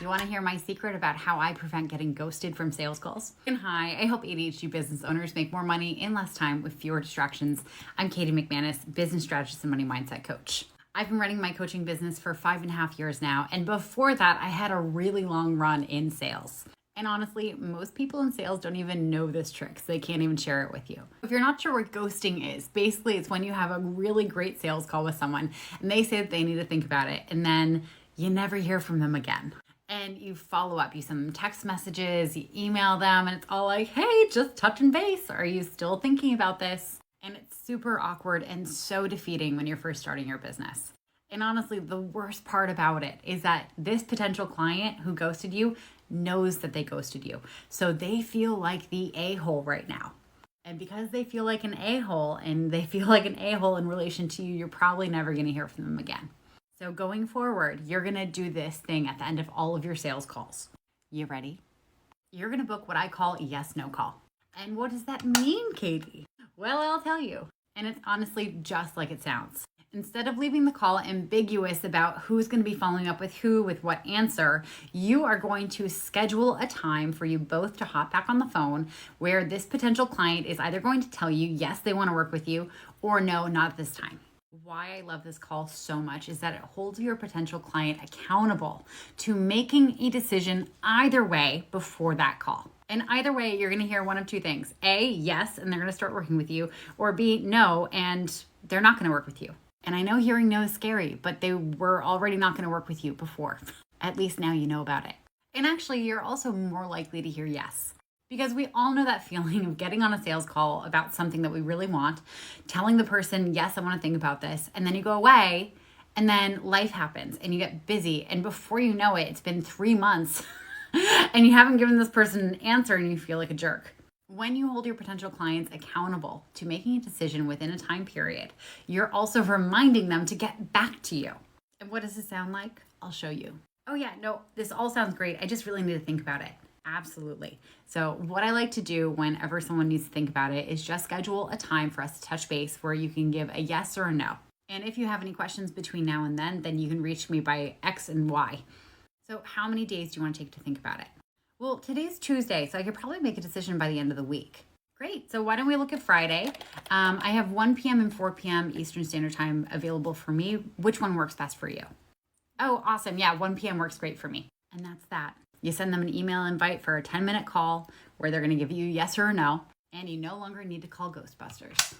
You want to hear my secret about how I prevent getting ghosted from sales calls? And hi, I help ADHD business owners make more money in less time with fewer distractions. I'm Katie McManus, business strategist and money mindset coach. I've been running my coaching business for 5.5 years now, and before that, I had a really long run in sales. And honestly, most people in sales don't even know this trick, so they can't even share it with you. If you're not sure what ghosting is, basically it's when you have a really great sales call with someone and they say that they need to think about it, and then you never hear from them again. And you follow up, you send them text messages, you email them, and it's all like, hey, just touching base. Are you still thinking about this? And it's super awkward and so defeating when you're first starting your business. And honestly, the worst part about it is that this potential client who ghosted you knows that they ghosted you. So they feel like the a-hole right now. And because they feel like an a-hole and they feel like an a-hole in relation to you, you're probably never going to hear from them again. So going forward, you're going to do this thing at the end of all of your sales calls. You ready? You're going to book what I call a yes-no call. And what does that mean, Katie? Well, I'll tell you. And it's honestly just like it sounds. Instead of leaving the call ambiguous about who's going to be following up with who, with what answer, you are going to schedule a time for you both to hop back on the phone where this potential client is either going to tell you, yes, they want to work with you, or no, not this time. Why I love this call so much is that it holds your potential client accountable to making a decision either way before that call. And either way, you're going to hear one of two things. A, yes, and they're going to start working with you, or B, no, and they're not going to work with you. And I know hearing no is scary, but they were already not going to work with you before. At least now you know about it. And actually, you're also more likely to hear yes. Because we all know that feeling of getting on a sales call about something that we really want, telling the person, yes, I want to think about this, and then you go away, and then life happens, and you get busy, and before you know it, it's been 3 months, and you haven't given this person an answer, and you feel like a jerk. When you hold your potential clients accountable to making a decision within a time period, you're also reminding them to get back to you. And what does this sound like? I'll show you. Oh yeah, no, this all sounds great. I just really need to think about it. Absolutely. So what I like to do whenever someone needs to think about it is just schedule a time for us to touch base where you can give a yes or a no. And if you have any questions between now and then you can reach me by X and Y. So how many days do you want to take to think about it? Well, today's Tuesday, so I could probably make a decision by the end of the week. Great. So why don't we look at Friday? I have 1 p.m. and 4 p.m. Eastern Standard Time available for me. Which one works best for you? Oh, awesome. Yeah, 1 p.m. works great for me. And that's that. You send them an email invite for a 10-minute call where they're going to give you yes or a no, and you no longer need to call Ghostbusters.